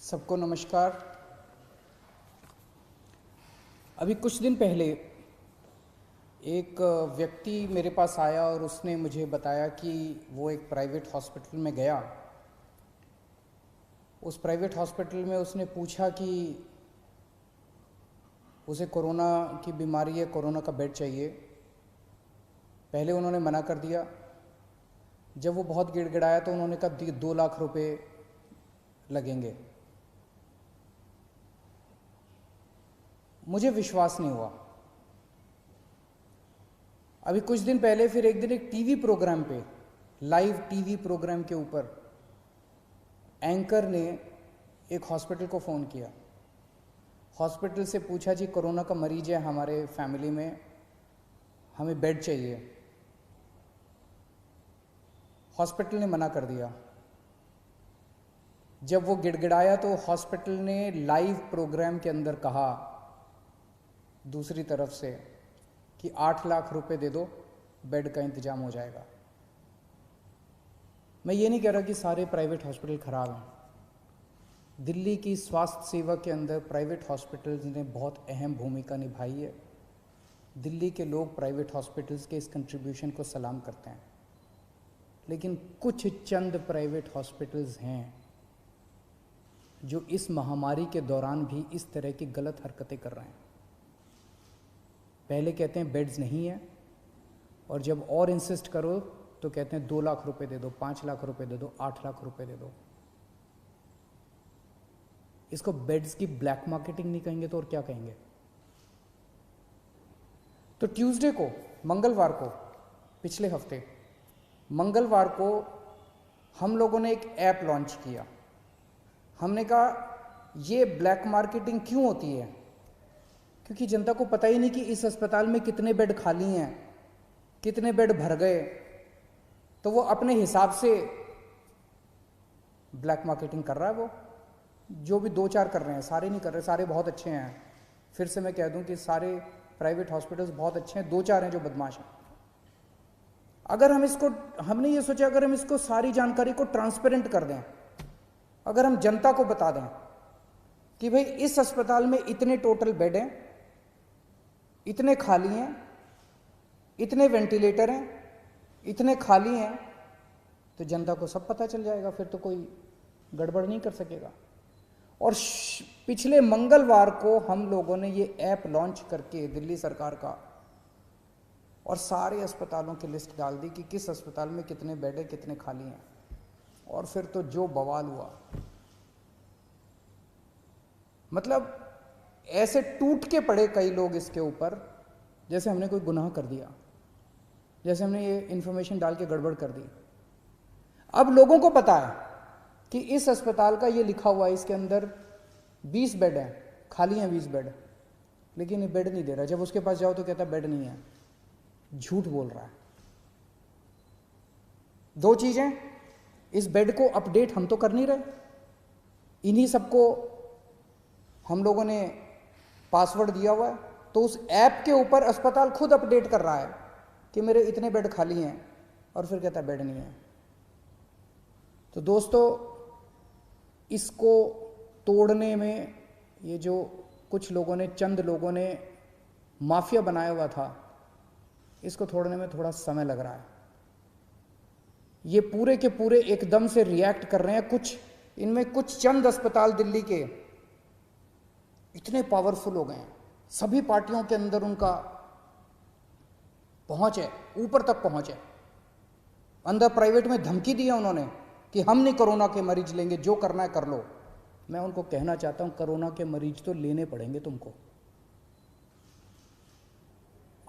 सबको नमस्कार। अभी कुछ दिन पहले एक व्यक्ति मेरे पास आया और उसने मुझे बताया कि वो एक प्राइवेट हॉस्पिटल में गया। उस प्राइवेट हॉस्पिटल में उसने पूछा कि उसे कोरोना की बीमारी है, कोरोना का बेड चाहिए। पहले उन्होंने मना कर दिया। जब वो बहुत गिड़गिड़ाया तो उन्होंने कहा 2 लाख रुपए लगेंगे। मुझे विश्वास नहीं हुआ। अभी कुछ दिन पहले फिर एक दिन एक टीवी प्रोग्राम पे, लाइव टीवी प्रोग्राम के ऊपर एंकर ने एक हॉस्पिटल को फ़ोन किया। हॉस्पिटल से पूछा जी कोरोना का मरीज है हमारे फैमिली में, हमें बेड चाहिए। हॉस्पिटल ने मना कर दिया। जब वो गिड़गिड़ाया तो हॉस्पिटल ने लाइव प्रोग्राम के अंदर कहा दूसरी तरफ से कि 8 लाख रुपए दे दो, बेड का इंतजाम हो जाएगा। मैं ये नहीं कह रहा कि सारे प्राइवेट हॉस्पिटल खराब हैं। दिल्ली की स्वास्थ्य सेवा के अंदर प्राइवेट हॉस्पिटल्स ने बहुत अहम भूमिका निभाई है। दिल्ली के लोग प्राइवेट हॉस्पिटल्स के इस कंट्रीब्यूशन को सलाम करते हैं। लेकिन कुछ चंद प्राइवेट हॉस्पिटल्स हैं जो इस महामारी के दौरान भी इस तरह की गलत हरकतें कर रहे हैं। पहले कहते हैं बेड्स नहीं है, और जब और इंसिस्ट करो तो कहते हैं 2 लाख रुपए दे दो, 5 लाख रुपए दे दो, 8 लाख रुपए दे दो। इसको बेड्स की ब्लैक मार्केटिंग नहीं कहेंगे तो और क्या कहेंगे। तो ट्यूसडे को, मंगलवार को, पिछले हफ्ते मंगलवार को हम लोगों ने एक ऐप लॉन्च किया। हमने कहा ये ब्लैक मार्केटिंग क्यों होती है, क्योंकि जनता को पता ही नहीं कि इस अस्पताल में कितने बेड खाली हैं, कितने बेड भर गए। तो वो अपने हिसाब से ब्लैक मार्केटिंग कर रहा है। वो जो भी 2-4 कर रहे हैं, सारे नहीं कर रहे, सारे बहुत अच्छे हैं। फिर से मैं कह दूं कि सारे प्राइवेट हॉस्पिटल्स बहुत अच्छे हैं, 2-4 हैं जो बदमाश हैं। अगर हम इसको, हमने ये सोचा अगर हम इसको सारी जानकारी को ट्रांसपेरेंट कर दें, अगर हम जनता को बता दें कि भाई इस अस्पताल में इतने टोटल बेड हैं, इतने खाली हैं, इतने वेंटिलेटर हैं, इतने खाली हैं, तो जनता को सब पता चल जाएगा। फिर तो कोई गड़बड़ नहीं कर सकेगा। और पिछले मंगलवार को हम लोगों ने ये ऐप लॉन्च करके दिल्ली सरकार का, और सारे अस्पतालों की लिस्ट डाल दी कि किस अस्पताल में कितने बेड है, कितने खाली हैं। और फिर तो जो बवाल हुआ, मतलब ऐसे टूट के पड़े कई लोग इसके ऊपर, जैसे हमने कोई गुनाह कर दिया, जैसे हमने ये इंफॉर्मेशन डाल के गड़बड़ कर दी। अब लोगों को पता है कि इस अस्पताल का ये लिखा हुआ है, इसके अंदर 20 बेड हैं, खाली हैं 20 बेड, लेकिन ये बेड नहीं दे रहा। जब उसके पास जाओ तो कहता बेड नहीं है, झूठ बोल रहा है। 2 चीजें, इस बेड को अपडेट हम तो कर नहीं रहे, इन्हीं सबको हम लोगों ने पासवर्ड दिया हुआ है। तो उस ऐप के ऊपर अस्पताल खुद अपडेट कर रहा है कि मेरे इतने बेड खाली हैं, और फिर कहता है बेड नहीं है। तो दोस्तों, इसको तोड़ने में ये जो कुछ लोगों ने, चंद लोगों ने माफिया बनाया हुआ था, इसको तोड़ने में थोड़ा समय लग रहा है। ये पूरे के पूरे एकदम से रिएक्ट कर रहे हैं। इनमें कुछ चंद अस्पताल दिल्ली के इतने पावरफुल हो गए हैं, सभी पार्टियों के अंदर उनका पहुंच है, ऊपर तक पहुंच है। अंदर प्राइवेट में धमकी दी है उन्होंने कि हम नहीं कोरोना के मरीज लेंगे, जो करना है कर लो। मैं उनको कहना चाहता हूं, कोरोना के मरीज तो लेने पड़ेंगे तुमको।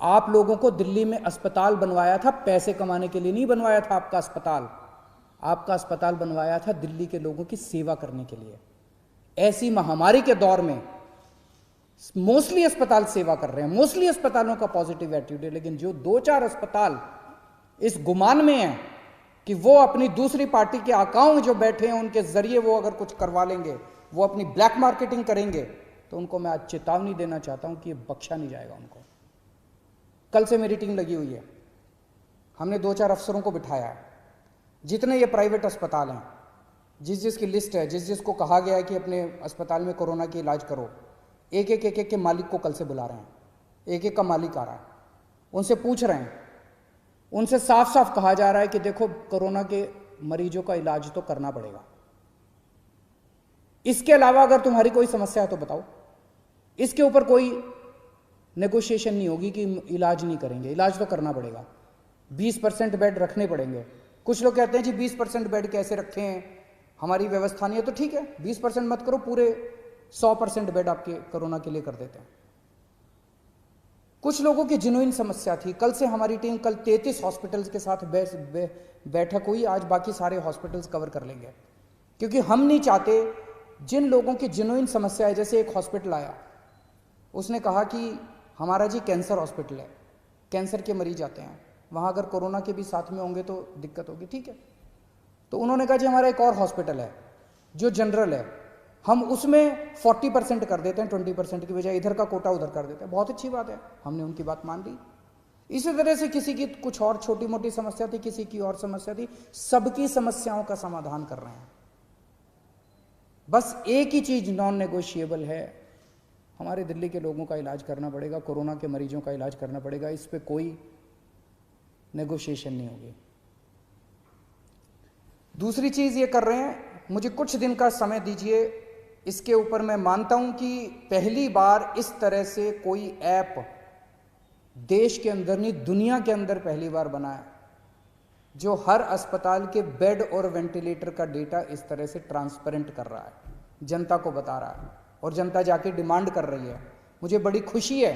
आप लोगों को दिल्ली में अस्पताल बनवाया था, पैसे कमाने के लिए नहीं बनवाया था। आपका अस्पताल बनवाया था दिल्ली के लोगों की सेवा करने के लिए। ऐसी महामारी के दौर में मोस्टली अस्पताल सेवा कर रहे हैं, मोस्टली अस्पतालों का पॉजिटिव एटीट्यूड है। लेकिन जो 2-4 अस्पताल इस गुमान में हैं कि वो अपनी दूसरी पार्टी के आकाओं में जो बैठे हैं, उनके जरिए वो अगर कुछ करवा लेंगे, वो अपनी ब्लैक मार्केटिंग करेंगे, तो उनको मैं आज चेतावनी देना चाहता हूं कि ये बख्शा नहीं जाएगा उनको। कल से मेरी टीम लगी हुई है, हमने 2-4 अफसरों को बिठाया है। जितने ये प्राइवेट अस्पताल हैं, जिस जिसकी लिस्ट है, जिस जिसको कहा गया है कि अपने अस्पताल में कोरोना की इलाज करो, एक एक के मालिक को कल से बुला रहे हैं, एक एक का मालिक आ रहा है, उनसे पूछ रहे हैं, उनसे साफ साफ कहा जा रहा है कि देखो कोरोना के मरीजों का इलाज तो करना पड़ेगा, इसके अलावा अगर तुम्हारी कोई समस्या है तो बताओ। इसके ऊपर कोई नेगोशिएशन नहीं होगी कि इलाज नहीं करेंगे, इलाज तो करना पड़ेगा। 20% बेड रखने पड़ेंगे। कुछ लोग कहते हैं जी 20% बेड कैसे रखे हैं, हमारी व्यवस्था नहीं है, तो ठीक है 20% मत करो, पूरे 100% बेड आपके कोरोना के लिए कर देते हैं। कुछ लोगों की जेन्युइन समस्या थी, कल से हमारी टीम, कल 33 हॉस्पिटल्स के साथ बैठक हुई, आज बाकी सारे हॉस्पिटल्स कवर कर लेंगे, क्योंकि हम नहीं चाहते जिन लोगों की जेन्युइन समस्या है। जैसे एक हॉस्पिटल आया, उसने कहा कि हमारा जी कैंसर हॉस्पिटल है, कैंसर के मरीज आते हैं, वहाँ अगर कोरोना के भी साथ में होंगे तो दिक्कत होगी, ठीक है। तो उन्होंने कहा जी हमारा एक और हॉस्पिटल है जो जनरल है, हम उसमें 40% कर देते हैं, 20% की बजाय इधर का कोटा उधर कर देते हैं। बहुत अच्छी बात है, हमने उनकी बात मान ली। इसी तरह से किसी की कुछ और छोटी मोटी समस्या थी, किसी की और समस्या थी, सबकी समस्याओं का समाधान कर रहे हैं। बस एक ही चीज नॉन नेगोशिएबल है, हमारे दिल्ली के लोगों का इलाज करना पड़ेगा, कोरोना के मरीजों का इलाज करना पड़ेगा, इस पे कोई नेगोशिएशन नहीं होगी। दूसरी चीज ये कर रहे हैं, मुझे कुछ दिन का समय दीजिए, इसके ऊपर मैं मानता हूं कि पहली बार इस तरह से कोई ऐप देश के अंदर नहीं दुनिया के अंदर पहली बार बना है, जो हर अस्पताल के बेड और वेंटिलेटर का डेटा इस तरह से ट्रांसपेरेंट कर रहा है, जनता को बता रहा है, और जनता जाके डिमांड कर रही है। मुझे बड़ी खुशी है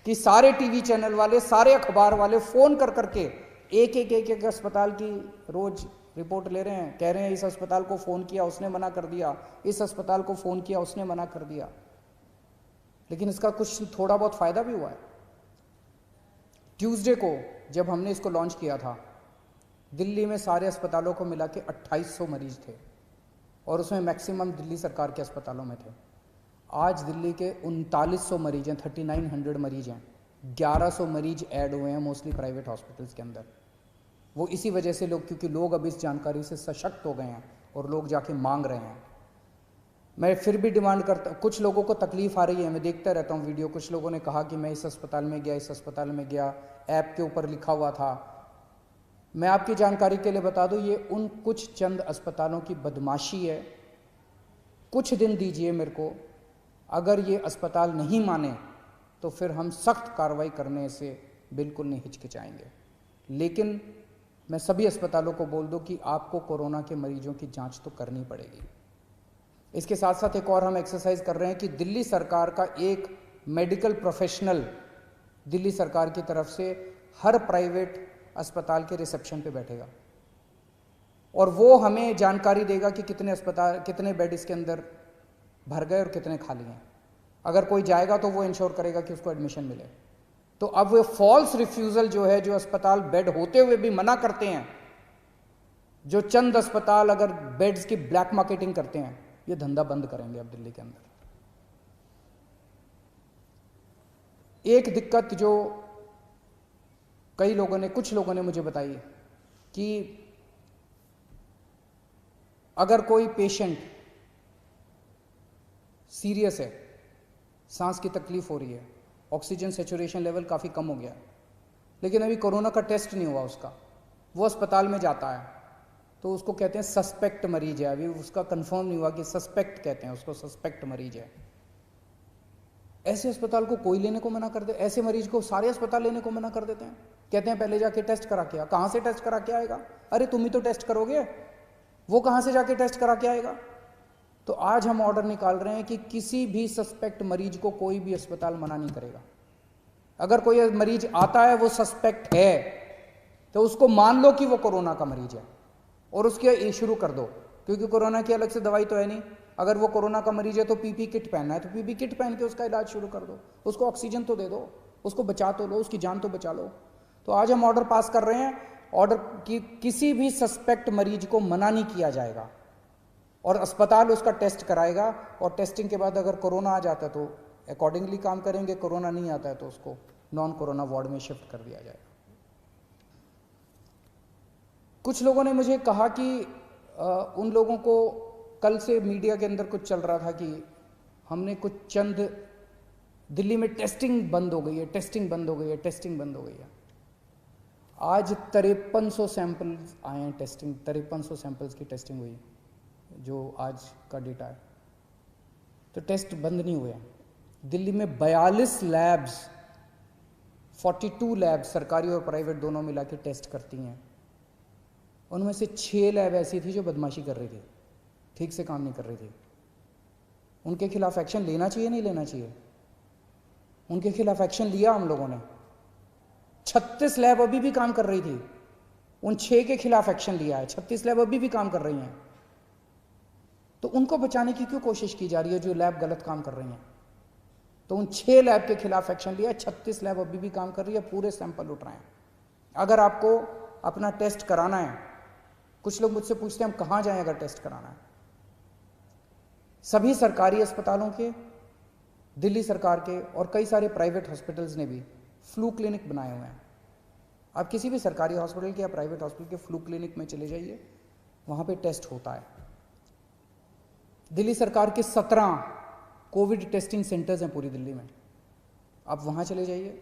कि सारे टीवी चैनल वाले, सारे अखबार वाले फोन कर करके एक अस्पताल की रोज रिपोर्ट ले रहे हैं, कह रहे हैं इस अस्पताल को फोन किया उसने मना कर दिया, इस अस्पताल को फोन किया उसने मना कर दिया। लेकिन इसका कुछ थोड़ा बहुत फायदा भी हुआ है। ट्यूसडे को जब हमने इसको लॉन्च किया था, दिल्ली में सारे अस्पतालों को मिला के 2800 मरीज थे, और उसमें मैक्सिमम दिल्ली सरकार के अस्पतालों में थे। आज दिल्ली के 3900 मरीज हैं, 3900 मरीज हैं, 1100 मरीज ऐड हुए हैं मोस्टली प्राइवेट हॉस्पिटल्स के अंदर। वो इसी वजह से लोग, क्योंकि लोग अब इस जानकारी से सशक्त हो गए हैं और लोग जाके मांग रहे हैं। मैं फिर भी डिमांड करता, कुछ लोगों को तकलीफ आ रही है, मैं देखता रहता हूँ वीडियो, कुछ लोगों ने कहा कि मैं इस अस्पताल में गया, इस अस्पताल में गया, ऐप के ऊपर लिखा हुआ था। मैं आपकी जानकारी के लिए बता दूं, ये उन कुछ चंद अस्पतालों की बदमाशी है। कुछ दिन दीजिए मेरे को, अगर ये अस्पताल नहीं माने तो फिर हम सख्त कार्रवाई करने से बिल्कुल नहीं हिचकिचाएंगे। लेकिन मैं सभी अस्पतालों को बोल दूं कि आपको कोरोना के मरीजों की जांच तो करनी पड़ेगी। इसके साथ साथ एक और हम एक्सरसाइज कर रहे हैं कि दिल्ली सरकार का एक मेडिकल प्रोफेशनल दिल्ली सरकार की तरफ से हर प्राइवेट अस्पताल के रिसेप्शन पे बैठेगा, और वो हमें जानकारी देगा कि कितने अस्पताल, कितने बेड इसके अंदर भर गए और कितने खाली हैं। अगर कोई जाएगा तो वो इंश्योर करेगा कि उसको एडमिशन मिले। तो अब वो फॉल्स रिफ्यूजल जो है, जो अस्पताल बेड होते हुए भी मना करते हैं, जो चंद अस्पताल अगर बेड्स की ब्लैक मार्केटिंग करते हैं, ये धंधा बंद करेंगे अब दिल्ली के अंदर। एक दिक्कत जो कई लोगों ने, कुछ लोगों ने मुझे बताई कि अगर कोई पेशेंट सीरियस है, सांस की तकलीफ हो रही है, ऑक्सीजन सेचुरेशन लेवल काफ़ी कम हो गया, लेकिन अभी कोरोना का टेस्ट नहीं हुआ उसका, वो अस्पताल में जाता है तो उसको कहते हैं सस्पेक्ट मरीज है, अभी उसका कंफर्म नहीं हुआ कि सस्पेक्ट कहते हैं उसको, सस्पेक्ट मरीज है। ऐसे अस्पताल को कोई लेने को मना कर दे, ऐसे मरीज को सारे अस्पताल लेने को मना कर देते हैं, कहते हैं पहले जाके टेस्ट करा के आ। कहाँ से टेस्ट करा के आएगा? अरे तुम ही तो टेस्ट करोगे, वो कहाँ से जाके टेस्ट करा के आएगा? तो आज हम ऑर्डर निकाल रहे हैं कि किसी भी सस्पेक्ट मरीज को कोई भी अस्पताल मना नहीं करेगा। अगर कोई मरीज आता है वो सस्पेक्ट है तो उसको मान लो कि वो कोरोना का मरीज है और उसके शुरू कर दो, क्योंकि कोरोना की अलग से दवाई तो है नहीं। अगर वो कोरोना का मरीज है तो पीपी किट पहनना है तो पीपी किट पहन के उसका इलाज शुरू कर दो, उसको ऑक्सीजन तो दे दो, उसको बचा तो लो, उसकी जान तो बचा लो। तो आज हम ऑर्डर पास कर रहे हैं, ऑर्डर कि किसी भी सस्पेक्ट मरीज को मना नहीं किया जाएगा और अस्पताल उसका टेस्ट कराएगा, और टेस्टिंग के बाद अगर कोरोना आ जाता है तो अकॉर्डिंगली काम करेंगे, कोरोना नहीं आता है तो उसको नॉन कोरोना वार्ड में शिफ्ट कर दिया जाएगा। कुछ लोगों ने मुझे कहा कि उन लोगों को कल से मीडिया के अंदर कुछ चल रहा था कि हमने कुछ चंद दिल्ली में टेस्टिंग बंद हो गई है, टेस्टिंग बंद हो गई है, टेस्टिंग बंद हो गई है। आज 5300 सैंपल्स आए हैं टेस्टिंग, 5300 सैंपल्स की टेस्टिंग हुई जो आज का डेटा है। तो टेस्ट बंद नहीं हुए हैं। दिल्ली में 42 लैब्स, 42 लैब्स सरकारी और प्राइवेट दोनों मिला के टेस्ट करती हैं। उनमें से 6 लैब ऐसी थी जो बदमाशी कर रही थी, ठीक से काम नहीं कर रही थी। उनके खिलाफ एक्शन लेना चाहिए, नहीं लेना चाहिए? उनके खिलाफ एक्शन लिया हम लोगों ने। 36 लैब अभी भी काम कर रही थी, उन 6 के खिलाफ एक्शन लिया है। 36 लैब अभी भी काम कर रही हैं। तो उनको बचाने की क्यों कोशिश की जा रही है जो लैब गलत काम कर रही हैं? तो उन 6 लैब के खिलाफ एक्शन लिया, 36 लैब अभी भी काम कर रही है, पूरे सैंपल उठ रहे हैं। अगर आपको अपना टेस्ट कराना है, कुछ लोग मुझसे पूछते हैं हम कहाँ जाएं अगर टेस्ट कराना है। सभी सरकारी अस्पतालों के, दिल्ली सरकार के और कई सारे प्राइवेट हॉस्पिटल्स ने भी फ्लू क्लिनिक बनाए हुए हैं। आप किसी भी सरकारी हॉस्पिटल के या प्राइवेट हॉस्पिटल के फ्लू क्लिनिक में चले जाइए, वहाँ पे टेस्ट होता है। दिल्ली सरकार के 17 कोविड टेस्टिंग सेंटर्स हैं पूरी दिल्ली में, आप वहाँ चले जाइए,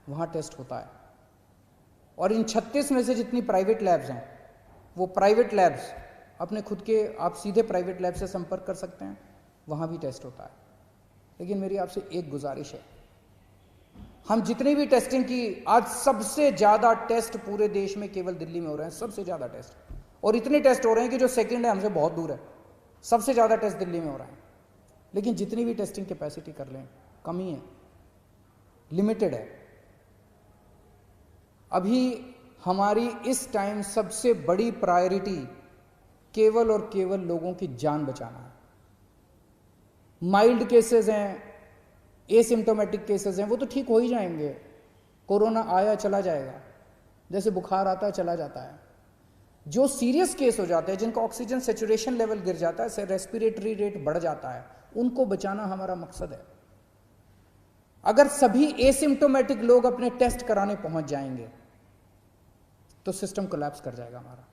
वहाँ टेस्ट होता है। और इन 36 में से जितनी प्राइवेट लैब्स हैं, वो प्राइवेट लैब्स अपने खुद के, आप सीधे प्राइवेट लैब से संपर्क कर सकते हैं, वहाँ भी टेस्ट होता है। लेकिन मेरी आपसे एक गुजारिश है, हम जितनी भी टेस्टिंग की, आज सबसे ज़्यादा टेस्ट पूरे देश में केवल दिल्ली में हो रहे हैं, सबसे ज़्यादा टेस्ट। और इतने टेस्ट हो रहे हैं कि जो सेकंड है हमसे बहुत दूर है। सबसे ज़्यादा टेस्ट दिल्ली में हो रहा है। लेकिन जितनी भी टेस्टिंग कैपेसिटी कर लें, कमी है, लिमिटेड है। अभी हमारी इस टाइम सबसे बड़ी प्रायोरिटी केवल और केवल लोगों की जान बचाना है। माइल्ड केसेस हैं, एसिम्टोमेटिक केसेस हैं, वो तो ठीक हो ही जाएंगे। कोरोना आया चला जाएगा, जैसे बुखार आता है चला जाता है। जो सीरियस केस हो जाते हैं, जिनका ऑक्सीजन सैचुरेशन लेवल गिर जाता है, रेस्पिरेटरी रेट बढ़ जाता है, उनको बचाना हमारा मकसद है। अगर सभी एसिम्टोमेटिक लोग अपने टेस्ट कराने पहुंच जाएंगे तो सिस्टम कोलैप्स कर जाएगा हमारा।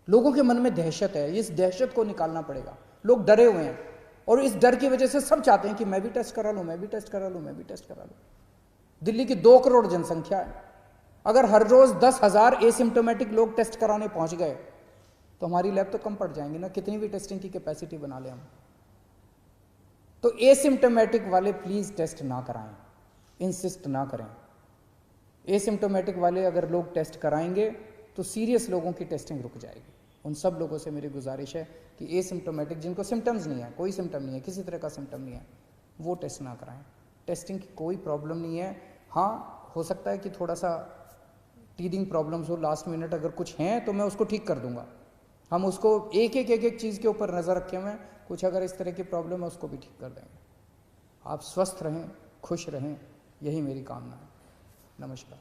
लोगों के मन में दहशत है, इस दहशत को निकालना पड़ेगा। लोग डरे हुए हैं और इस डर की वजह से सब चाहते हैं कि मैं भी टेस्ट करा लूं, मैं भी टेस्ट करा लूं, मैं भी टेस्ट करा लूं। दिल्ली की 2 करोड़ जनसंख्या है। अगर हर रोज 10,000 एसिम्टोमेटिक लोग टेस्ट कराने पहुंच गए तो हमारी लैब तो कम पड़ जाएंगी ना, कितनी भी टेस्टिंग की कैपेसिटी बना ले हम। तो एसिम्टोमेटिक वाले प्लीज टेस्ट ना कराएं, इंसिस्ट ना करें। एसिम्टोमेटिक वाले अगर लोग टेस्ट कराएंगे तो सीरियस लोगों की टेस्टिंग रुक जाएगी। उन सब लोगों से मेरी गुजारिश है कि एसिम्टोमेटिक, जिनको सिम्टम्स नहीं है, कोई सिम्टम नहीं है, किसी तरह का सिम्टम नहीं है, वो टेस्ट ना कराएं। टेस्टिंग की कोई प्रॉब्लम नहीं है। हाँ, हो सकता है कि थोड़ा सा टीदिंग प्रॉब्लम्स हो लास्ट मिनट, अगर कुछ हैं तो मैं उसको ठीक कर दूंगा। हम उसको एक एक चीज़ के ऊपर नज़र रखे हुए हैं, कुछ अगर इस तरह की प्रॉब्लम है उसको भी ठीक कर देंगे। आप स्वस्थ रहें, खुश रहें, यही मेरी कामना है। नमस्कार।